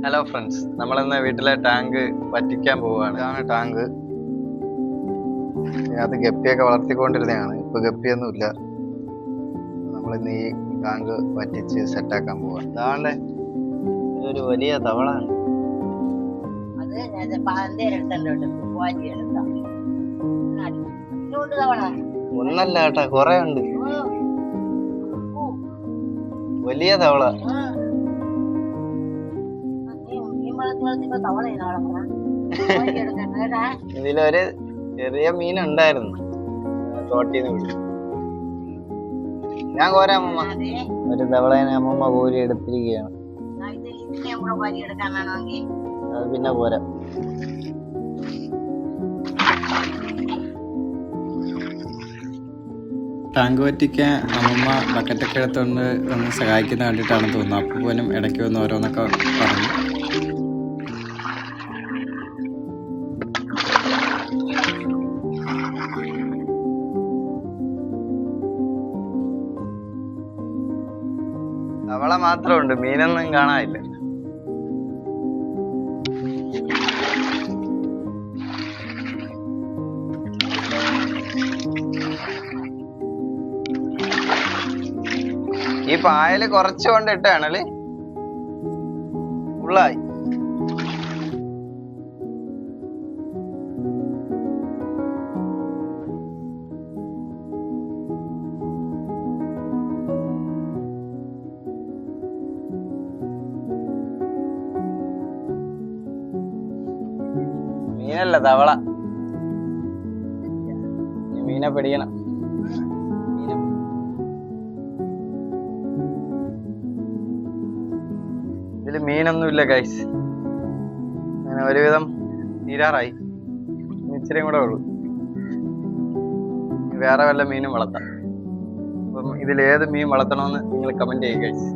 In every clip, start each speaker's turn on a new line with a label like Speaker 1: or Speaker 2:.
Speaker 1: Hello friends, നമ്മളിന്ന് വീട്ടിലെ tank വറ്റിക്കാൻ പോവുകയാണ്. ഇതാണ് ടാങ്ക്. അത് ഗപ്പിയൊക്കെ വളർത്തിക്കൊണ്ടിരുന്നതാണ്. ഇപ്പൊ ഗപ്പിയൊന്നുമില്ല. നമ്മളിന്ന് ഈ ടാങ്ക് വറ്റിച്ച് സെറ്റാക്കാൻ പോവാ. ഇതാണ്ടേ ഇതൊരു വലിയ തവളാണ്. ഒന്നല്ല കേട്ടാ, കൊറേ ഉണ്ട്. വലിയ തവള. ഇതിലൊരു ചെറിയ മീനുണ്ടായിരുന്നു, തോട്ടീന്ന് വിളിച്ചു. ഞാൻ കോരാം അമ്മ. ഒരു തവളേനെ അമ്മമ്മ കോരി എടുത്തിരിക്കുകയാണ്. അത് പിന്നെ പോരാ.
Speaker 2: ടാങ്ക് വറ്റിക്കാൻ അമ്മമ്മ ബക്കറ്റൊക്കെ എടുത്തുകൊണ്ട് ഒന്ന് സഹായിക്കുന്ന കണ്ടിട്ടാണ് തോന്നുന്നത്. അപ്പൂപ്പനും ഇടയ്ക്ക് വന്ന് ഓരോന്നൊക്കെ പറഞ്ഞു.
Speaker 1: തവള മാത്രമുണ്ട്, മീനൊന്നും കാണാനില്ല. ഈ പായല് കുറച്ച് കൊണ്ട് ഇട്ടാണല്ലേ ഫുള്ളായി. മീനല്ല, തവള. മീനെ പിടിക്കണം. ഇതില് മീനൊന്നുമില്ല ഗൈസ്. അങ്ങനെ ഒരുവിധം തീരാറായി. ഇച്ചിരിയും കൂടെ ഉള്ളു. വേറെ വല്ല മീനും വളർത്താം. അപ്പം ഇതിലേത് മീൻ വളർത്തണമെന്ന് നിങ്ങൾ കമന്റ് ചെയ്യുക ഗൈസ്.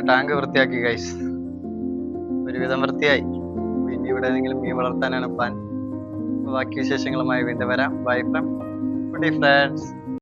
Speaker 1: ടാങ്ക് വൃത്തിയാക്കി ഗൈസ്. ഒരുവിധം വൃത്തിയായി. ഇനി ഇവിടെ ഏതെങ്കിലും മീൻ വളർത്താനാണ് പ്ലാൻ. ബാക്കി വിശേഷങ്ങളുമായി വീണ്ടും വരാം. Bye from foodie friends.